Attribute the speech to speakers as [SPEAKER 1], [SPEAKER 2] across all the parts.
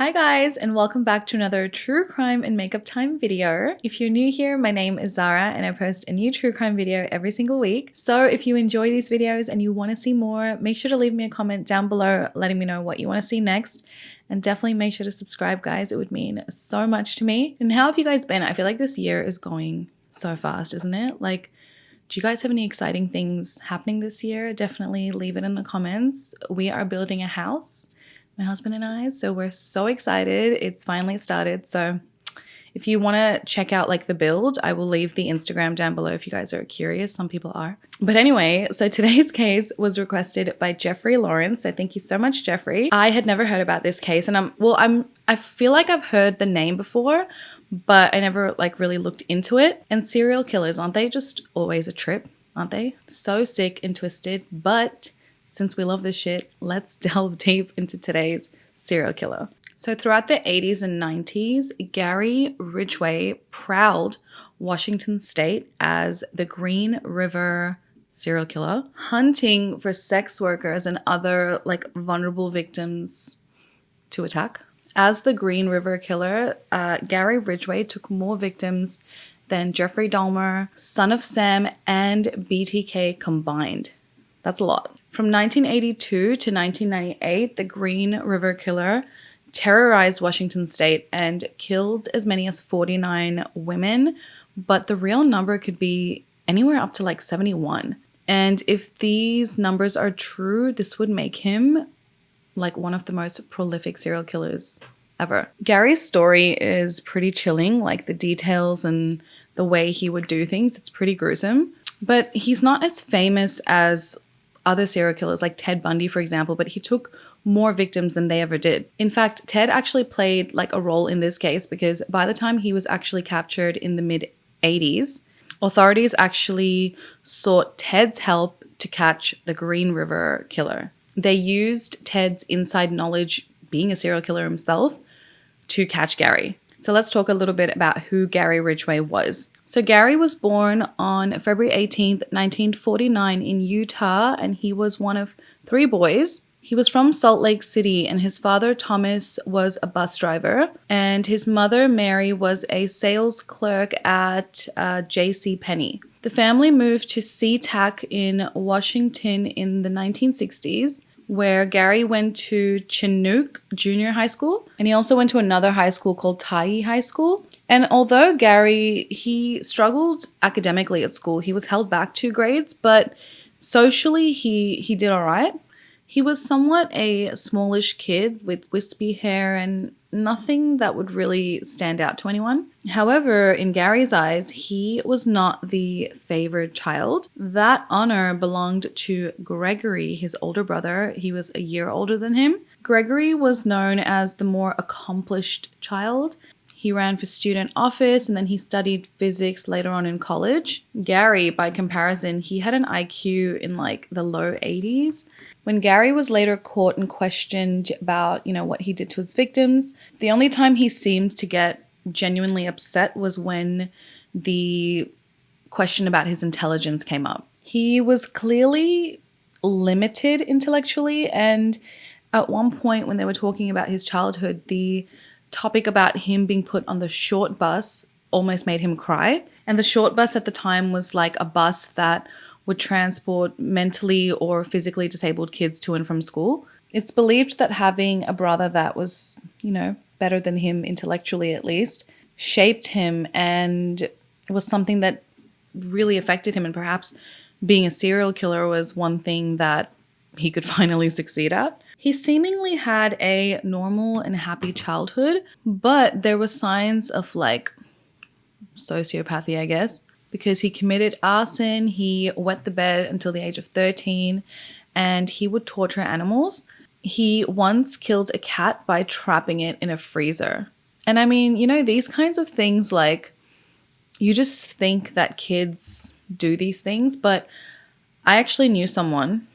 [SPEAKER 1] Hi guys, and welcome back to another true crime and makeup time video. If you're new here, my name is Zara and I post a new true crime video every single week. So if you enjoy these videos and you want to see more, make sure to leave me a comment down below letting me know what you want to see next. And definitely make sure to subscribe, guys. It would mean so much to me. And how have you guys been? I feel like this year is going so fast, isn't it? Like, do you guys have any exciting things happening this year? Definitely leave it in the comments. We are building a house, my husband and I, so we're so excited. It's finally started. So if you want to check out like the build, I will leave the Instagram down below if you guys are curious. Some people are. But anyway, so today's case was requested by Jeffrey Lawrence. So thank you so much, Jeffrey. I had never heard about this case, and I feel like I've heard the name before, but I never like really looked into it. And serial killers, aren't they just always a trip? Aren't they? So sick and twisted. But since we love this shit, let's delve deep into today's serial killer. So throughout the 80s and 90s, Gary Ridgway prowled Washington state as the Green River serial killer, hunting for sex workers and other like vulnerable victims to attack. As the Green River killer, Gary Ridgway took more victims than Jeffrey Dahmer, Son of Sam, and BTK combined. That's a lot. From 1982 to 1998, the Green River killer terrorized Washington state and killed as many as 49 women, but the real number could be anywhere up to like 71. And if these numbers are true, this would make him like one of the most prolific serial killers ever. Gary's story is pretty chilling, like the details and the way he would do things. It's pretty gruesome, but he's not as famous as other serial killers like Ted Bundy, for example, but he took more victims than they ever did. In fact, Ted actually played like a role in this case because by the time he was actually captured in the mid 80s, authorities actually sought Ted's help to catch the Green River killer. They used Ted's inside knowledge, being a serial killer himself, to catch Gary. So let's talk a little bit about who Gary Ridgway was. So Gary was born on February 18th, 1949 in Utah, and he was one of 3 boys. He was from Salt Lake City, and his father, Thomas, was a bus driver, and his mother, Mary, was a sales clerk at J.C. Penney. The family moved to SeaTac in Washington in the 1960s, where Gary went to Chinook Junior High School, and he also went to another high school called Tyee High School. And although Gary, he struggled academically at school, he was held back 2 grades, but socially he did all right. He was somewhat a smallish kid with wispy hair and nothing that would really stand out to anyone. However, in Gary's eyes, he was not the favored child. That honor belonged to Gregory, his older brother. He was a year older than him. Gregory was known as the more accomplished child. He ran for student office and then he studied physics later on in college. Gary, by comparison, he had an IQ in like the low 80s. When Gary was later caught and questioned about, what he did to his victims, the only time he seemed to get genuinely upset was when the question about his intelligence came up. He was clearly limited intellectually, and at one point when they were talking about his childhood, the topic about him being put on the short bus almost made him cry. And the short bus at the time was like a bus that would transport mentally or physically disabled kids to and from school. It's believed that having a brother that was, better than him intellectually at least, shaped him, and it was something that really affected him, and perhaps being a serial killer was one thing that he could finally succeed at. He seemingly had a normal and happy childhood, but there were signs of like sociopathy, I guess, because he committed arson, he wet the bed until the age of 13, and he would torture animals. He once killed a cat by trapping it in a freezer. And I mean, these kinds of things, like, you just think that kids do these things, but I actually knew someone,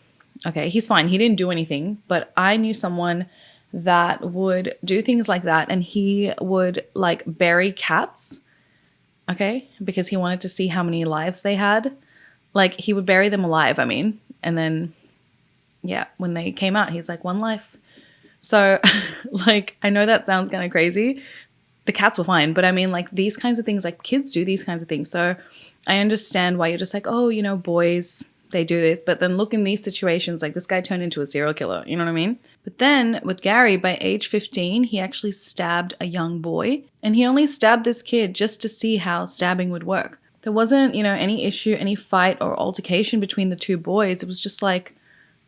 [SPEAKER 1] okay, he's fine, he didn't do anything, but I knew someone that would do things like that, and he would like bury cats, okay, because he wanted to see how many lives they had. Like, he would bury them alive, and then, yeah, when they came out, he's like, 1 life. So like, I know that sounds kind of crazy. The cats were fine, but I mean, like, these kinds of things, like, kids do these kinds of things. So I understand why you're just like, oh, you know, boys, they do this. But then look, in these situations, like, this guy turned into a serial killer. You know what I mean? But then with Gary, by age 15, he actually stabbed a young boy. And he only stabbed this kid just to see how stabbing would work. There wasn't, you know, any issue, any fight or altercation between the two boys. It was just like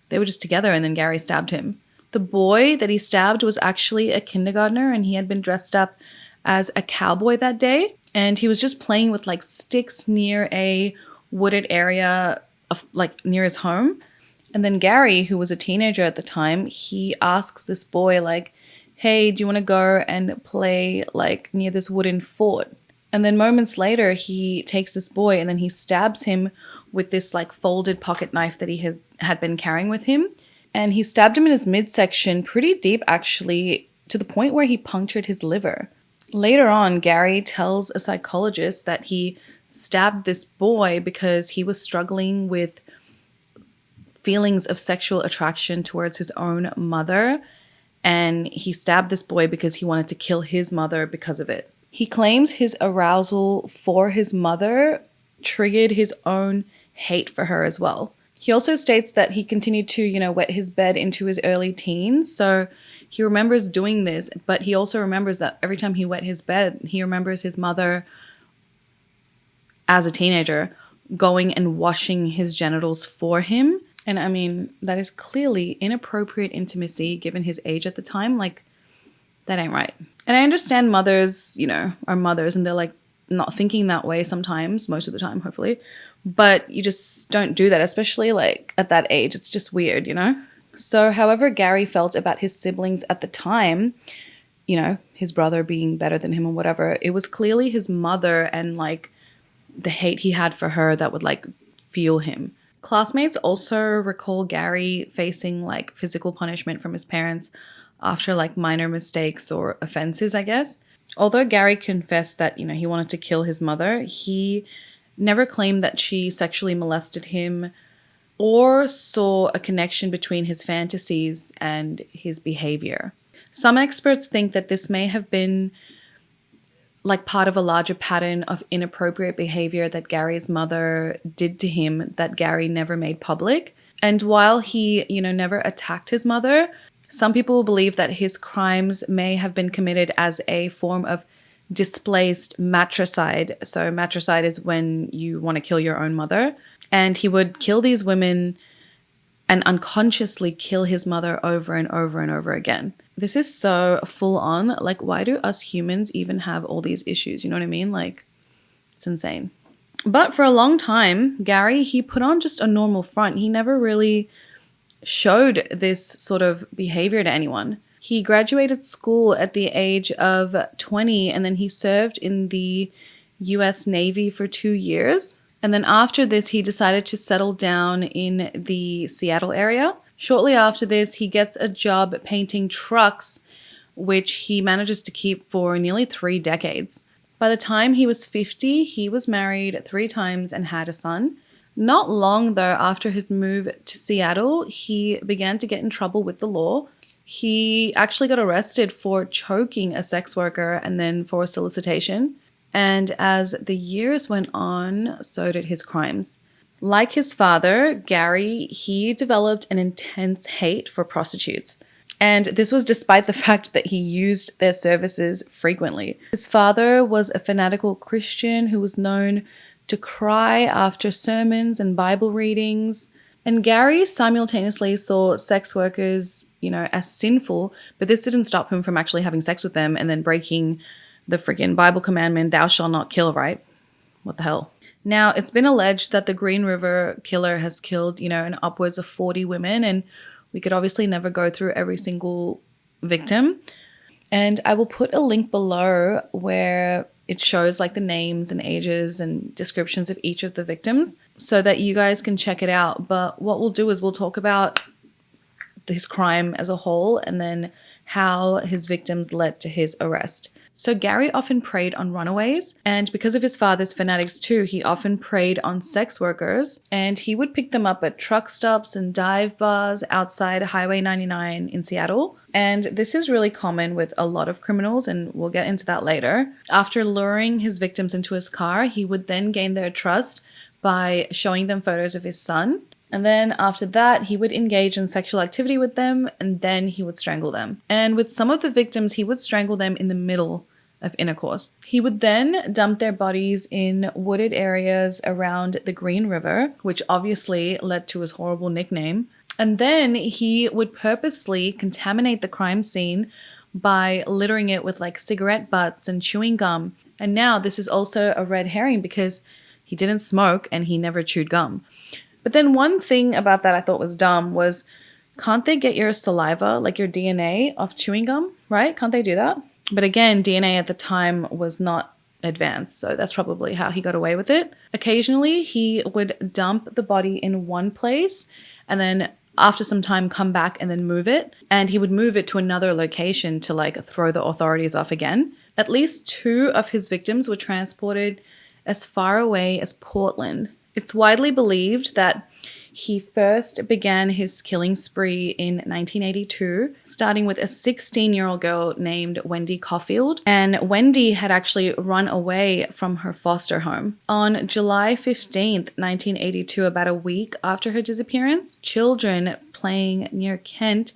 [SPEAKER 1] they were just together, and then Gary stabbed him. The boy that he stabbed was actually a kindergartner, and he had been dressed up as a cowboy that day. And he was just playing with like sticks near a wooded area of like near his home. And then Gary, who was a teenager at the time, he asks this boy like, hey, do you want to go and play like near this wooden fort? And then moments later, he takes this boy and then he stabs him with this like folded pocket knife that he had been carrying with him. And he stabbed him in his midsection pretty deep, actually, to the point where he punctured his liver. Later on, Gary tells a psychologist that he stabbed this boy because he was struggling with feelings of sexual attraction towards his own mother. And he stabbed this boy because he wanted to kill his mother because of it. He claims his arousal for his mother triggered his own hate for her as well. He also states that he continued to, you know, wet his bed into his early teens. So he remembers doing this, but he also remembers that every time he wet his bed, he remembers his mother as a teenager going and washing his genitals for him. And I mean, that is clearly inappropriate intimacy given his age at the time. Like, that ain't right. And I understand mothers, you know, are mothers and they're like not thinking that way sometimes, most of the time, hopefully. But you just don't do that, especially like at that age. It's just weird, you know? So however Gary felt about his siblings at the time, you know, his brother being better than him or whatever, it was clearly his mother and like the hate he had for her that would like fuel him. Classmates also recall Gary facing like physical punishment from his parents after like minor mistakes or offenses, I guess. Although Gary confessed that, you know, he wanted to kill his mother, he never claimed that she sexually molested him or saw a connection between his fantasies and his behavior. Some experts think that this may have been like part of a larger pattern of inappropriate behavior that Gary's mother did to him that Gary never made public. And while he, you know, never attacked his mother, some people believe that his crimes may have been committed as a form of displaced matricide. So matricide is when you want to kill your own mother. And he would kill these women and unconsciously kill his mother over and over and over again. This is so full on. Like, why do us humans even have all these issues? You know what I mean? Like, it's insane. But for a long time, Gary, he put on just a normal front. He never really showed this sort of behavior to anyone. He graduated school at the age of 20 and then he served in the US Navy for 2 years. And then after this, he decided to settle down in the Seattle area. Shortly after this, he gets a job painting trucks, which he manages to keep for nearly 3 decades. By the time he was 50, he was married 3 times and had a son. Not long, though, after his move to Seattle, he began to get in trouble with the law. He actually got arrested for choking a sex worker and then for solicitation. And as the years went on, so did his crimes. Like his father, Gary, he developed an intense hate for prostitutes. And this was despite the fact that he used their services frequently. His father was a fanatical Christian who was known to cry after sermons and Bible readings. And Gary simultaneously saw sex workers, you know, as sinful, but this didn't stop him from actually having sex with them and then breaking the freaking Bible commandment, thou shalt not kill, right? What the hell? Now, it's been alleged that the Green River killer has killed, you know, an upwards of 40 women, and we could obviously never go through every single victim. And I will put a link below where it shows like the names and ages and descriptions of each of the victims so that you guys can check it out. But what we'll do is we'll talk about his crime as a whole and then how his victims led to his arrest. So Gary often preyed on runaways, and because of his father's fanatics too, he often preyed on sex workers, and he would pick them up at truck stops and dive bars outside Highway 99 in Seattle. And this is really common with a lot of criminals, and we'll get into that later. After luring his victims into his car, he would then gain their trust by showing them photos of his son. And then after that, he would engage in sexual activity with them, and then he would strangle them. And with some of the victims, he would strangle them in the middle of intercourse. He would then dump their bodies in wooded areas around the Green River, which obviously led to his horrible nickname. And then he would purposely contaminate the crime scene by littering it with like cigarette butts and chewing gum. And now this is also a red herring because he didn't smoke and he never chewed gum. But then one thing about that I thought was dumb was, can't they get your saliva, like your DNA, off chewing gum, right? Can't they do that? But again, DNA at the time was not advanced, so that's probably how he got away with it. Occasionally, he would dump the body in one place and then after some time come back and then move it. And he would move it to another location to like throw the authorities off again. At least 2 of his victims were transported as far away as Portland. It's widely believed that he first began his killing spree in 1982, starting with a 16-year-old girl named Wendy Caulfield. And Wendy had actually run away from her foster home. On July 15th, 1982, about a week after her disappearance, children playing near Kent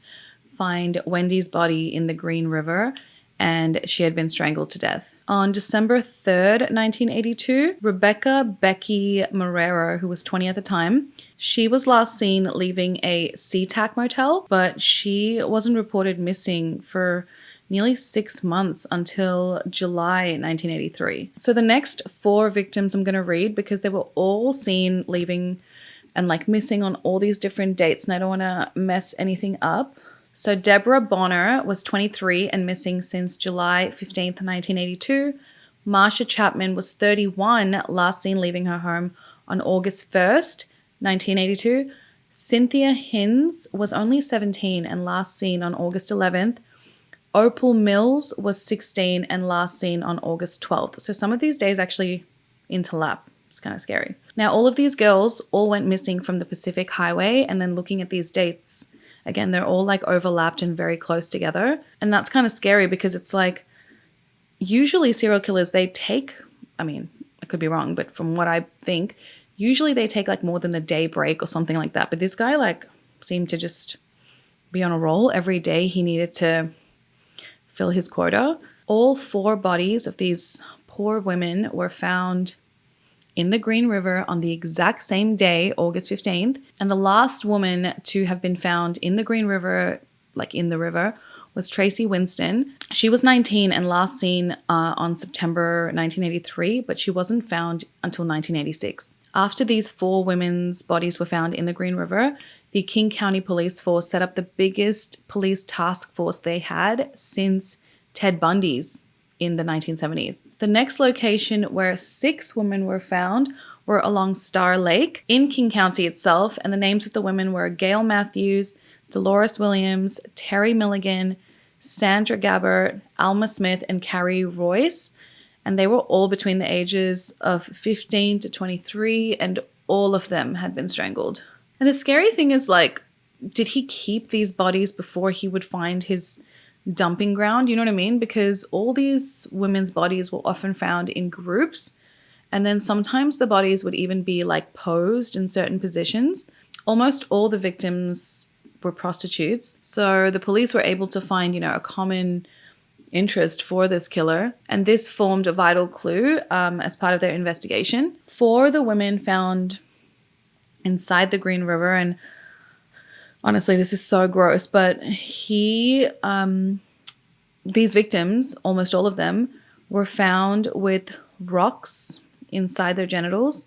[SPEAKER 1] find Wendy's body in the Green River, and she had been strangled to death. On December 3rd, 1982, Rebecca Becky Marrero, who was 20 at the time, she was last seen leaving a SeaTac motel, but she wasn't reported missing for nearly 6 months until July 1983. So the next 4 victims I'm going to read because they were all seen leaving and like missing on all these different dates, and I don't want to mess anything up. So Deborah Bonner was 23 and missing since July 15th, 1982. Marsha Chapman was 31, last seen leaving her home on August 1st, 1982. Cynthia Hinds was only 17 and last seen on August 11th. Opal Mills was 16 and last seen on August 12th. So some of these days actually interlap. It's kind of scary. Now, all of these girls all went missing from the Pacific Highway, and then looking at these dates, again, they're all like overlapped and very close together. And that's kind of scary because it's like, usually serial killers, they take, I mean, I could be wrong, but from what I think, usually they take like more than a day break or something like that. But this guy like seemed to just be on a roll. Every day he needed to fill his quota. All 4 bodies of these poor women were found in the Green River on the exact same day, August 15th. And the last woman to have been found in the Green River, like in the river, was Tracy Winston. She was 19 and last seen on September 1983, but she wasn't found until 1986. After these 4 women's bodies were found in the Green River, the King County Police Force set up the biggest police task force they had since Ted Bundy's in the 1970s. The next location where 6 women were found were along Star Lake in King County itself, and the names of the women were Gail Matthews, Dolores Williams, Terry Milligan, Sandra Gabbert, Alma Smith, and Carrie Royce. And they were all between the ages of 15 to 23, and all of them had been strangled. And the scary thing is, like, did he keep these bodies before he would find his dumping ground? You know what I mean? Because all these women's bodies were often found in groups, and then sometimes the bodies would even be like posed in certain positions. Almost all the victims were prostitutes, so the police were able to find, you know, a common interest for this killer, and this formed a vital clue as part of their investigation. 4 of the women found inside the Green River, and honestly, this is so gross, but these victims, almost all of them, were found with rocks inside their genitals.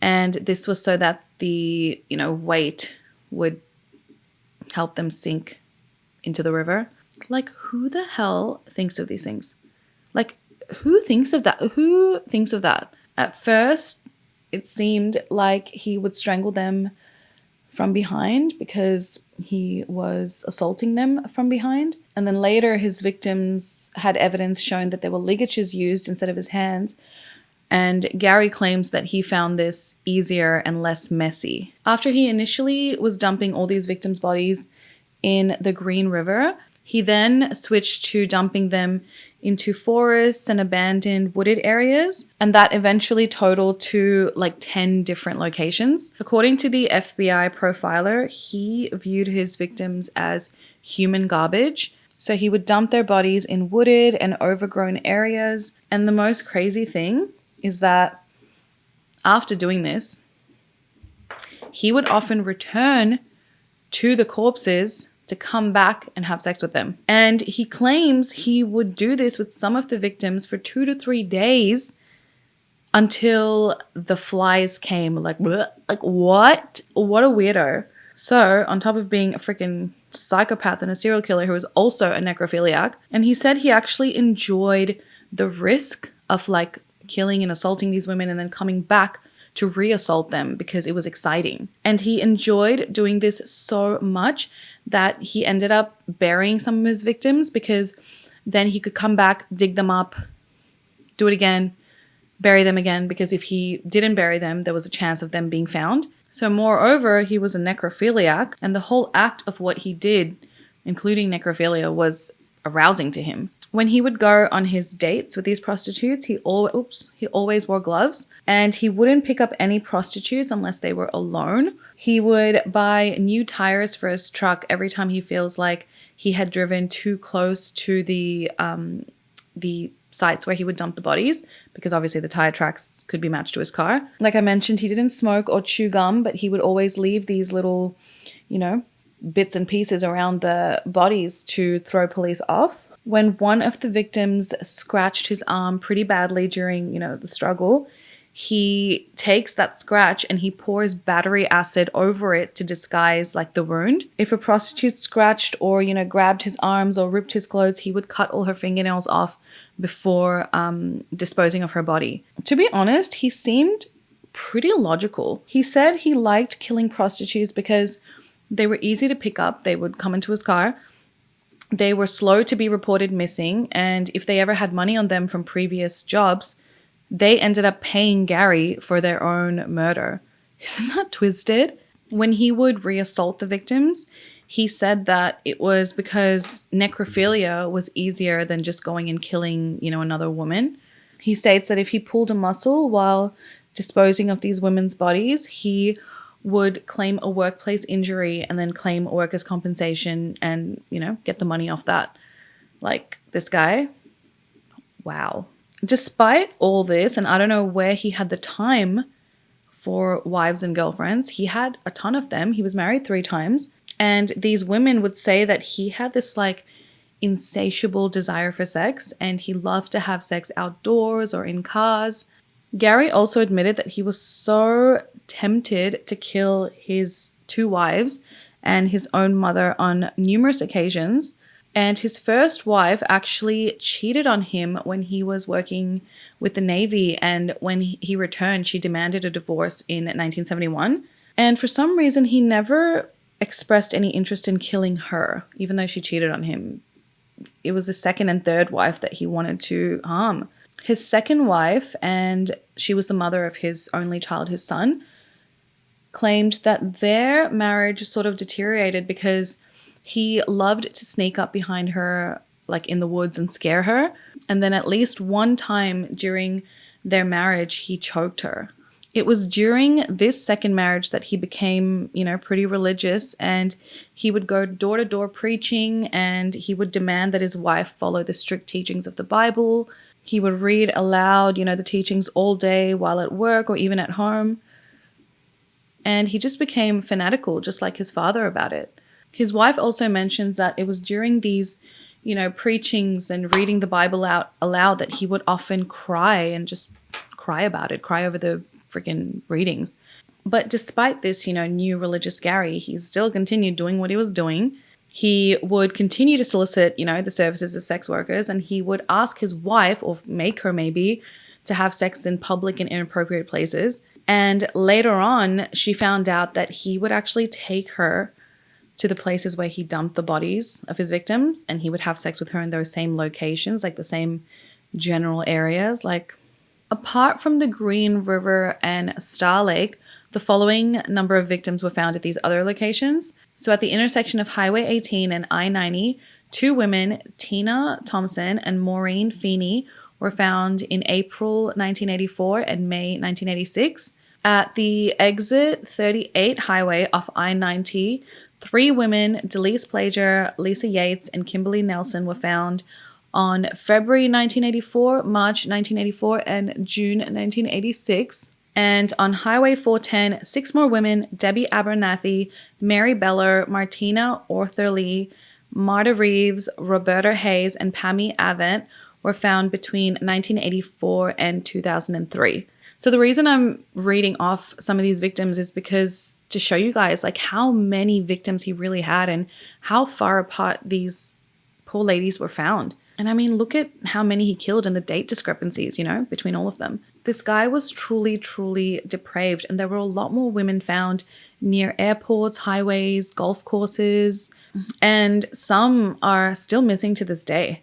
[SPEAKER 1] And this was so that the, weight would help them sink into the river. Like, who the hell thinks of these things? Like, who thinks of that? Who thinks of that? At first, it seemed like he would strangle them from behind because he was assaulting them from behind. And then later his victims had evidence showing that there were ligatures used instead of his hands. And Gary claims that he found this easier and less messy. After he initially was dumping all these victims' bodies in the Green River, he then switched to dumping them into forests and abandoned wooded areas, and that eventually totaled to like 10 different locations. According to the FBI profiler, he viewed his victims as human garbage, so he would dump their bodies in wooded and overgrown areas. And the most crazy thing is that after doing this, he would often return to the corpses to come back and have sex with them. And he claims he would do this with some of the victims for 2 to 3 days until the flies came. Like what? What a weirdo. So on top of being a freaking psychopath and a serial killer who was also a necrophiliac, and he said he actually enjoyed the risk of like killing and assaulting these women and then coming back to reassault them because it was exciting. And he enjoyed doing this so much that he ended up burying some of his victims, because then he could come back, dig them up, do it again, bury them again, because if he didn't bury them, there was a chance of them being found. So moreover, he was a necrophiliac, and the whole act of what he did, including necrophilia, was arousing to him. When he would go on his dates with these prostitutes, he always wore gloves, and he wouldn't pick up any prostitutes unless they were alone. He would buy new tires for his truck every time he feels like he had driven too close to the sites where he would dump the bodies, because obviously the tire tracks could be matched to his car. Like I mentioned, he didn't smoke or chew gum, but he would always leave these little, bits and pieces around the bodies to throw police off. When one of the victims scratched his arm pretty badly during, the struggle, he takes that scratch and he pours battery acid over it to disguise like the wound. If a prostitute scratched or, grabbed his arms or ripped his clothes, he would cut all her fingernails off before disposing of her body. To be honest, he seemed pretty logical. He said he liked killing prostitutes because they were easy to pick up. They would come into his car. They were slow to be reported missing, and if they ever had money on them from previous jobs, they ended up paying Gary for their own murder. Isn't that twisted? When he would reassault the victims, he said that it was because necrophilia was easier than just going and killing, another woman. He states that if he pulled a muscle while disposing of these women's bodies, he would claim a workplace injury and then claim workers' compensation and, get the money off that. Like, this guy, wow. Despite all this, and I don't know where he had the time for wives and girlfriends, he had a ton of them. He was married 3 times. And these women would say that he had this like insatiable desire for sex, and he loved to have sex outdoors or in cars. Gary also admitted that he was so tempted to kill his 2 wives and his own mother on numerous occasions. And his first wife actually cheated on him when he was working with the Navy. And when he returned, she demanded a divorce in 1971. And for some reason, he never expressed any interest in killing her, even though she cheated on him. It was the second and third wife that he wanted to harm. His second wife, and she was the mother of his only child, his son, claimed that their marriage sort of deteriorated because he loved to sneak up behind her, like in the woods, and scare her. And then at least one time during their marriage, he choked her. It was during this second marriage that he became, pretty religious, and he would go door to door preaching, and he would demand that his wife follow the strict teachings of the Bible. He would read aloud, the teachings all day while at work or even at home. And he just became fanatical, just like his father, about it. His wife also mentions that it was during these, preachings and reading the Bible out aloud that he would often cry and just cry about it, cry over the freaking readings. But despite this, new religious Gary, he still continued doing what he was doing. He would continue to solicit, the services of sex workers, and he would ask his wife, or make her maybe, to have sex in public and inappropriate places. And later on, she found out that he would actually take her to the places where he dumped the bodies of his victims, and he would have sex with her in those same locations, like the same general areas. Like, apart from the Green River and Star Lake, the following number of victims were found at these other locations. So at the intersection of Highway 18 and I-90, 2 women, Tina Thompson and Maureen Feeney, were found in April 1984 and May 1986. At the exit 38 highway off I-90, 3 women, Delise Plager, Lisa Yates, and Kimberly Nelson, were found on February 1984, March 1984, and June 1986. And on Highway 410, 6 more women, Debbie Abernathy, Mary Beller, Martina Ortherly, Marta Reeves, Roberta Hayes, and Pammy Avent, were found between 1984 and 2003. So the reason I'm reading off some of these victims is because to show you guys like how many victims he really had and how far apart these poor ladies were found. And I mean, look at how many he killed and the date discrepancies, you know, between all of them. This guy was truly, truly depraved. And there were a lot more women found near airports, highways, golf courses, and some are still missing to this day.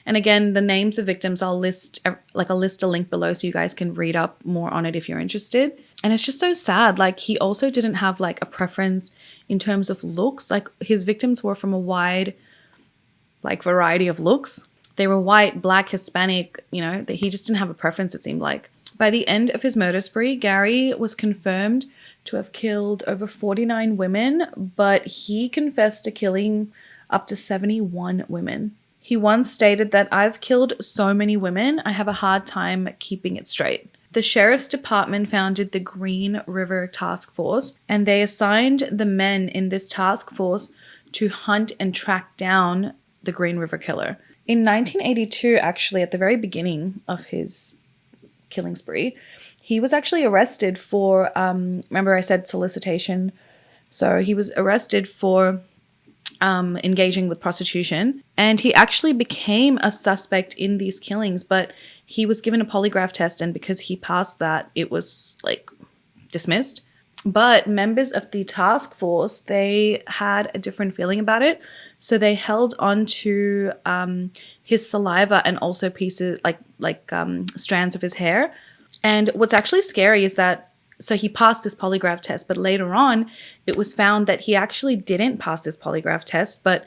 [SPEAKER 1] And again, the names of victims, I'll list a link below so you guys can read up more on it if you're interested. And it's just so sad. Like, he also didn't have like a preference in terms of looks. Like, his victims were from a wide like variety of looks. They were white, black, Hispanic, you know, he just didn't have a preference, it seemed like. By the end of his murder spree, Gary was confirmed to have killed over 49 women, but he confessed to killing up to 71 women. He once stated that, "I've killed so many women, I have a hard time keeping it straight." The sheriff's department founded the Green River Task Force, and they assigned the men in this task force to hunt and track down the Green River killer. In 1982, actually, at the very beginning of his killing spree, he was actually arrested for, remember I said solicitation? So he was arrested for engaging with prostitution, and he actually became a suspect in these killings, but he was given a polygraph test, and because he passed that, it was like dismissed. But members of the task force, they had a different feeling about it. So they held on to his saliva and also pieces like strands of his hair. And what's actually scary is that, so he passed this polygraph test, but later on it was found that he actually didn't pass this polygraph test, but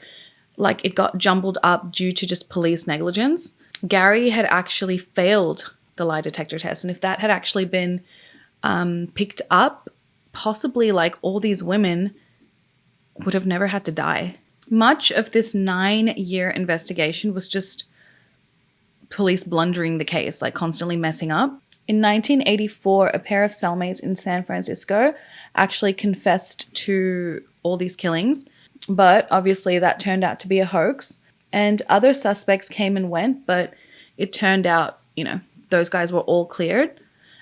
[SPEAKER 1] like it got jumbled up due to just police negligence. Gary had actually failed the lie detector test. And if that had actually been picked up, possibly like all these women would have never had to die. Much of this 9-year investigation was just police blundering the case, like constantly messing up. In 1984, a pair of cellmates in San Francisco actually confessed to all these killings, but obviously that turned out to be a hoax. And other suspects came and went, but it turned out, you know, those guys were all cleared.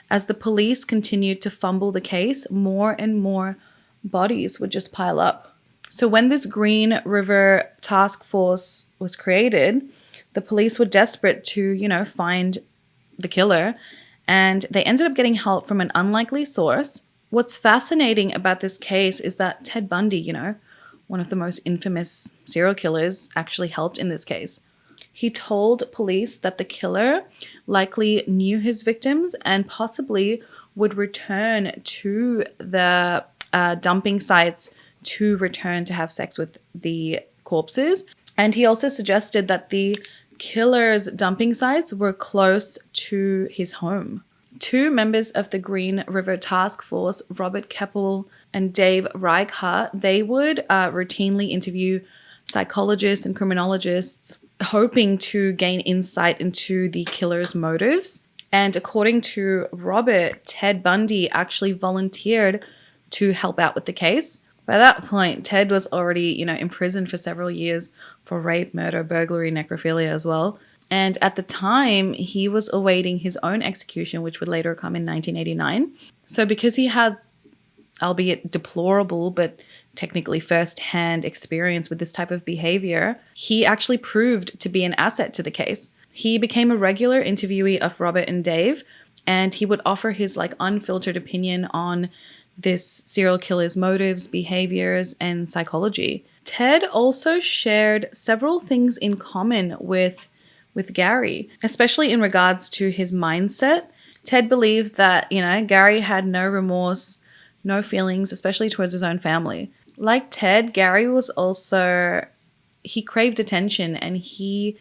[SPEAKER 1] As the police continued to fumble the case, more and more bodies would just pile up. So when this Green River Task Force was created, the police were desperate to, you know, find the killer, and they ended up getting help from an unlikely source. What's fascinating about this case is that Ted Bundy, you know, one of the most infamous serial killers, actually helped in this case. He told police that the killer likely knew his victims and possibly would return to the dumping sites to return to have sex with the corpses. And he also suggested that the killer's dumping sites were close to his home. 2 members of the Green River Task Force, Robert Keppel and Dave Reichart, they would routinely interview psychologists and criminologists, hoping to gain insight into the killer's motives. And according to Robert, Ted Bundy actually volunteered to help out with the case. By that point, Ted was already, you know, imprisoned for several years for rape, murder, burglary, necrophilia as well. And at the time, he was awaiting his own execution, which would later come in 1989. So because he had, albeit deplorable, but technically first-hand experience with this type of behavior, he actually proved to be an asset to the case. He became a regular interviewee of Robert and Dave, and he would offer his like unfiltered opinion on this serial killer's motives, behaviors, and psychology. Ted also shared several things in common with Gary, especially in regards to his mindset. Ted believed that, Gary had no remorse, no feelings, especially towards his own family. Like Ted, Gary was also, he craved attention and he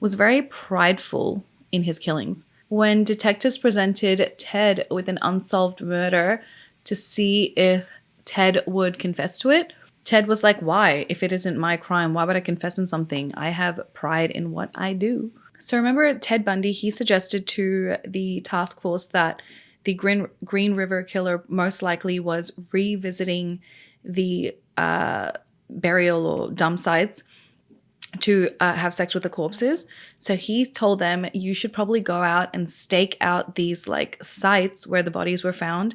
[SPEAKER 1] was very prideful in his killings. When detectives presented Ted with an unsolved murder to see if Ted would confess to it, Ted was like, why? If it isn't my crime, why would I confess in something? I have pride in what I do. So remember Ted Bundy, he suggested to the task force that the Green River killer most likely was revisiting the burial or dump sites to have sex with the corpses. So he told them, you should probably go out and stake out these like sites where the bodies were found,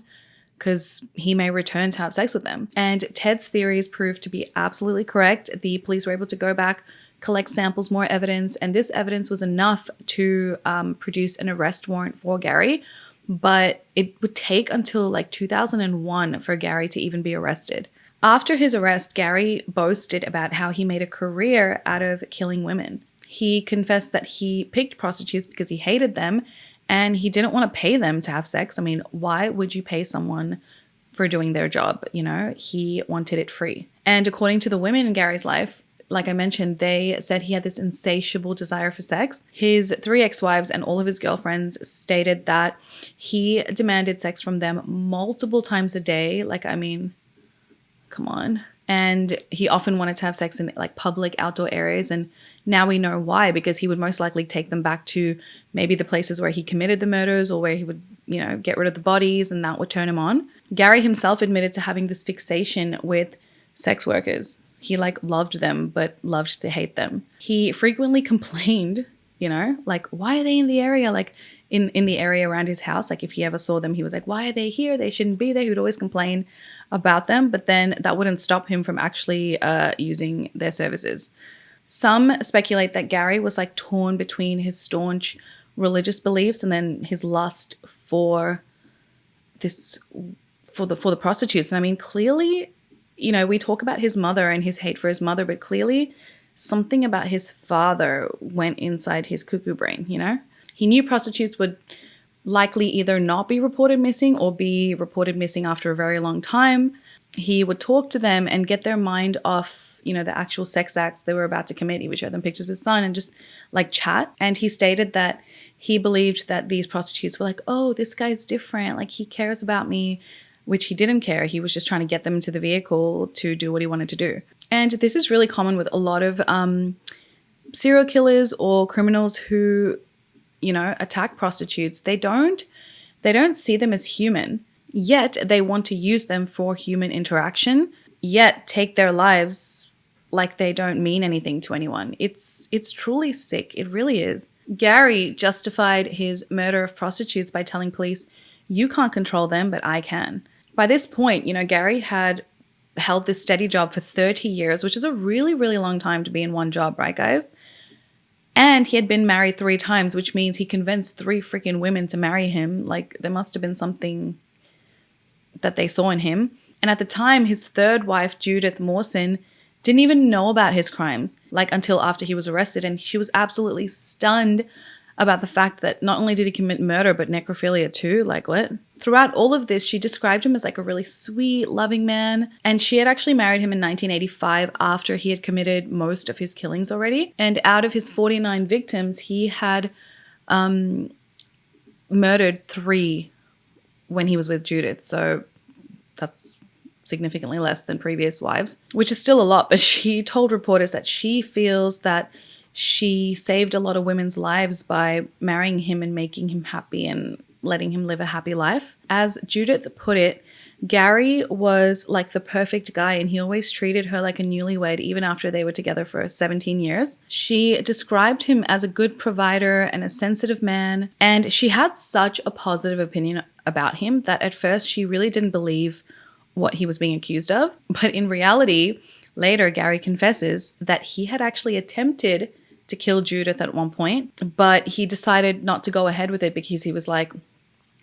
[SPEAKER 1] because he may return to have sex with them. And Ted's theories proved to be absolutely correct. The police were able to go back, collect samples, more evidence, and this evidence was enough to produce an arrest warrant for Gary. But it would take until like 2001 for Gary to even be arrested. After his arrest, Gary boasted about how he made a career out of killing women. He confessed that he picked prostitutes because he hated them and he didn't want to pay them to have sex. I mean, why would you pay someone for doing their job? He wanted it free. And according to the women in Gary's life, like I mentioned, they said he had this insatiable desire for sex. His 3 ex-wives and all of his girlfriends stated that he demanded sex from them multiple times a day. Like, I mean, come on. And he often wanted to have sex in like public outdoor areas. And now we know why, because he would most likely take them back to maybe the places where he committed the murders or where he would, get rid of the bodies, and that would turn him on. Gary himself admitted to having this fixation with sex workers. He like loved them, but loved to hate them. He frequently complained, like, why are they in the area? Like in the area around his house. Like if he ever saw them, he was like, why are they here? They shouldn't be there. He would always complain about them, but then that wouldn't stop him from actually using their services. Some speculate that Gary was like torn between his staunch religious beliefs and then his lust for the prostitutes. And I mean, clearly, we talk about his mother and his hate for his mother, but clearly something about his father went inside his cuckoo brain, He knew prostitutes would likely either not be reported missing or be reported missing after a very long time. He would talk to them and get their mind off, the actual sex acts they were about to commit. He would show them pictures of his son and just like chat. And he stated that he believed that these prostitutes were like, oh, this guy's different. Like he cares about me, which he didn't care. He was just trying to get them into the vehicle to do what he wanted to do. And this is really common with a lot of serial killers or criminals who attack prostitutes. They don't see them as human, yet they want to use them for human interaction, yet take their lives like they don't mean anything to anyone. It's truly sick. It really is. Gary justified his murder of prostitutes by telling police, you can't control them, but I can. By this point, Gary had held this steady job for 30 years, which is a really, really long time to be in one job, right, guys? And he had been married 3 times, which means he convinced 3 freaking women to marry him. Like, there must have been something that they saw in him. And at the time, his 3rd wife, Judith Mawson, didn't even know about his crimes, like until after he was arrested. And she was absolutely stunned about the fact that not only did he commit murder, but necrophilia too. Like, what? Throughout all of this, she described him as like a really sweet, loving man. And she had actually married him in 1985 after he had committed most of his killings already. And out of his 49 victims, he had murdered 3 when he was with Judith. So that's significantly less than previous wives, which is still a lot. But she told reporters that she feels that she saved a lot of women's lives by marrying him and making him happy and letting him live a happy life. As Judith put it, Gary was like the perfect guy and he always treated her like a newlywed even after they were together for 17 years. She described him as a good provider and a sensitive man, and she had such a positive opinion about him that at first she really didn't believe what he was being accused of. But in reality, later Gary confesses that he had actually attempted to kill Judith at one point, but he decided not to go ahead with it because he was like,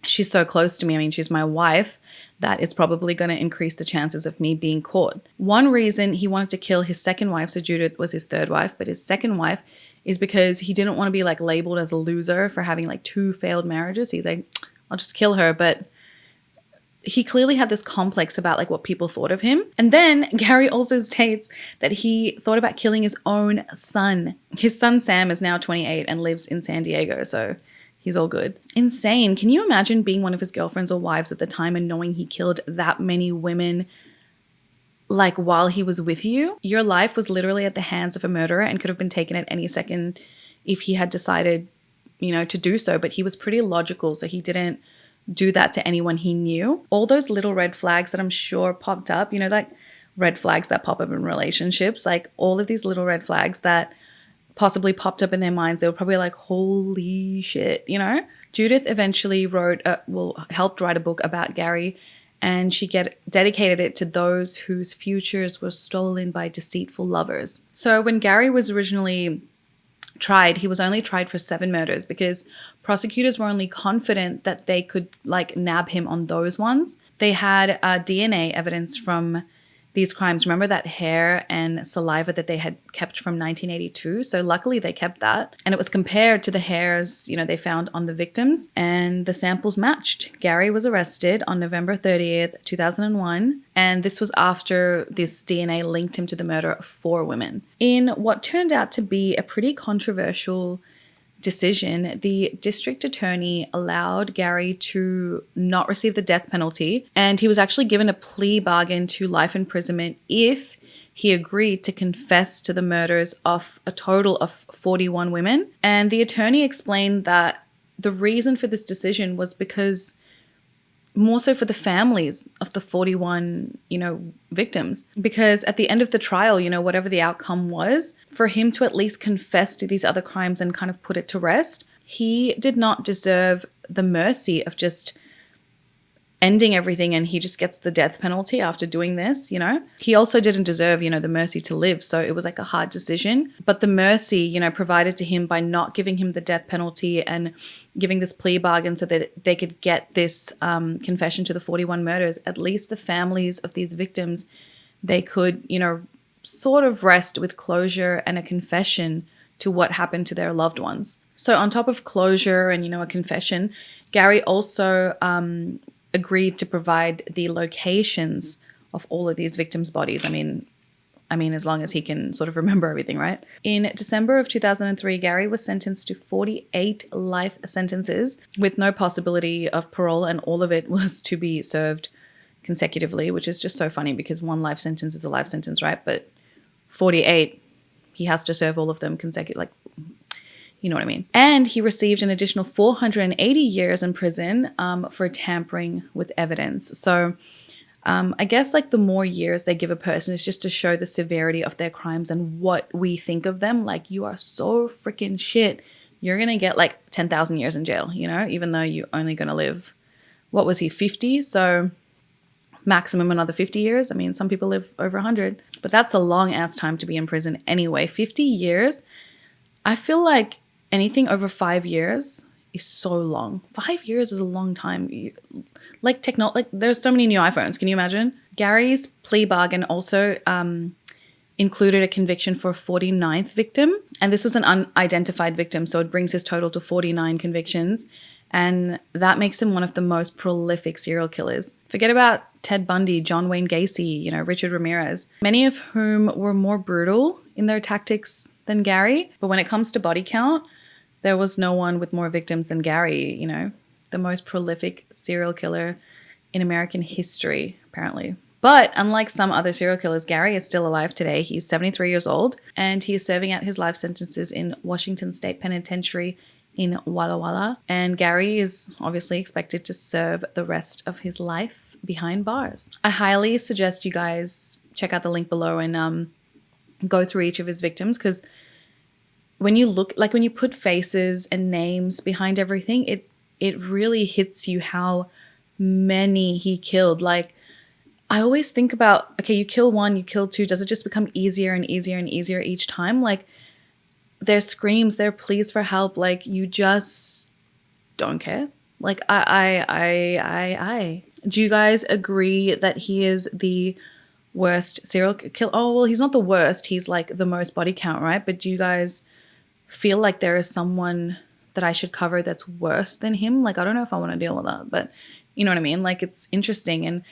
[SPEAKER 1] she's so close to me. I mean, she's my wife. That is probably going to increase the chances of me being caught. One reason he wanted to kill his second wife, so Judith was his third wife, but his second wife is because he didn't want to be like labeled as a loser for having like 2 failed marriages. He's like, I'll just kill her. But he clearly had this complex about like what people thought of him. And then Gary also states that he thought about killing his own son. His son Sam is now 28 and lives in San Diego, so he's all good. Insane. Can you imagine being one of his girlfriends or wives at the time and knowing he killed that many women like while he was with you? Your life was literally at the hands of a murderer and could have been taken at any second if he had decided, you know, to do so. But he was pretty logical, so he didn't do that to anyone he knew. All those little red flags that I'm sure popped up, you know, like red flags that pop up in relationships, like all of these little red flags that possibly popped up in their minds, they were probably like, holy shit, you know? Judith eventually helped write a book about Gary, and she dedicated it to those whose futures were stolen by deceitful lovers. So when Gary was originally tried, he was only tried for 7 murders because prosecutors were only confident that they could like nab him on those ones. They had DNA evidence from these crimes. Remember that hair and saliva that they had kept from 1982? So luckily they kept that. And it was compared to the hairs, you know, they found on the victims, and the samples matched. Gary was arrested on November 30th, 2001. And this was after this DNA linked him to the murder of 4 women. In what turned out to be a pretty controversial decision, the district attorney allowed Gary to not receive the death penalty, and he was actually given a plea bargain to life imprisonment if he agreed to confess to the murders of a total of 41 women. And the attorney explained that the reason for this decision was because more so for the families of the 41, you know, victims. Because at the end of the trial, you know, whatever the outcome was, for him to at least confess to these other crimes and kind of put it to rest, he did not deserve the mercy of just ending everything and he just gets the death penalty after doing this, you know. He also didn't deserve, you know, the mercy to live. So it was like a hard decision. But the mercy, you know, provided to him by not giving him the death penalty and giving this plea bargain so that they could get this confession to the 41 murders, at least the families of these victims, they could, you know, sort of rest with closure and a confession to what happened to their loved ones. So on top of closure and, you know, a confession, Gary also agreed to provide the locations of all of these victims' bodies. I mean, as long as he can sort of remember everything, right? In December of 2003, Gary was sentenced to 48 life sentences with no possibility of parole, and all of it was to be served consecutively, which is just so funny because 1 life sentence is a life sentence, right? But 48, he has to serve all of them consecutively, like, you know what I mean? And he received an additional 480 years in prison for tampering with evidence. So I guess like the more years they give a person is just to show the severity of their crimes and what we think of them. Like, you are so freaking shit. You're going to get like 10,000 years in jail, you know, even though you're only going to live, what was he, 50? So maximum another 50 years. I mean, some people live over 100, but that's a long ass time to be in prison anyway. 50 years. I feel like anything over 5 years is so long. 5 years is a long time. Like there's so many new iPhones. Can you imagine? Gary's plea bargain also included a conviction for a 49th victim. And this was an unidentified victim. So it brings his total to 49 convictions. And that makes him one of the most prolific serial killers. Forget about Ted Bundy, John Wayne Gacy, you know, Richard Ramirez, many of whom were more brutal in their tactics than Gary. But when it comes to body count, there was no one with more victims than Gary, you know, the most prolific serial killer in American history, apparently. But unlike some other serial killers, Gary is still alive today. He's 73 years old and he is serving out his life sentences in Washington State Penitentiary in Walla Walla. And Gary is obviously expected to serve the rest of his life behind bars. I highly suggest you guys check out the link below and go through each of his victims, because when you look, like when you put faces and names behind everything, it really hits you how many he killed. Like, I always think about, okay, you kill 1, you kill 2. Does it just become easier and easier and easier each time? Like, their screams, their pleas for help, like, you just don't care. Like, do you guys agree that he is the worst serial killer? Oh, well, he's not the worst. He's like the most body count, right? But do you guys feel like there is someone that I should cover that's worse than him? Like, I don't know if I want to deal with that, but you know what I mean? Like, it's interesting. And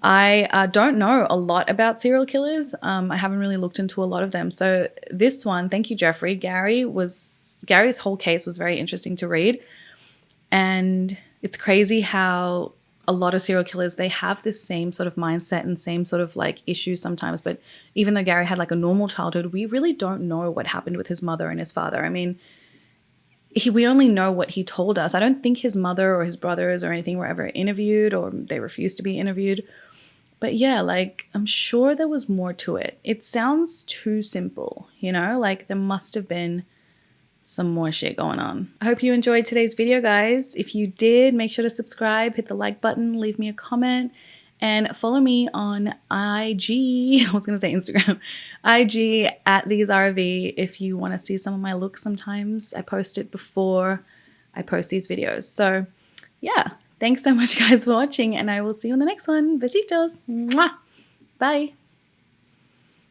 [SPEAKER 1] I don't know a lot about serial killers. I haven't really looked into a lot of them. So this one, thank you, Jeffrey. Gary's whole case was very interesting to read. And it's crazy how a lot of serial killers, they have this same sort of mindset and same sort of like issues sometimes. But even though Gary had like a normal childhood, we really don't know what happened with his mother and his father. I mean, we only know what he told us. I don't think his mother or his brothers or anything were ever interviewed, or they refused to be interviewed. But yeah, like, I'm sure there was more to it. It sounds too simple, you know, like there must have been some more shit going on. I hope you enjoyed today's video, guys. If you did, make sure to subscribe, hit the like button, leave me a comment, and follow me on IG. I was going to say Instagram. IG at the Zara V if you want to see some of my looks sometimes. I post it before I post these videos. So yeah, thanks so much, guys, for watching, and I will see you in the next one. Besitos. Mwah. Bye.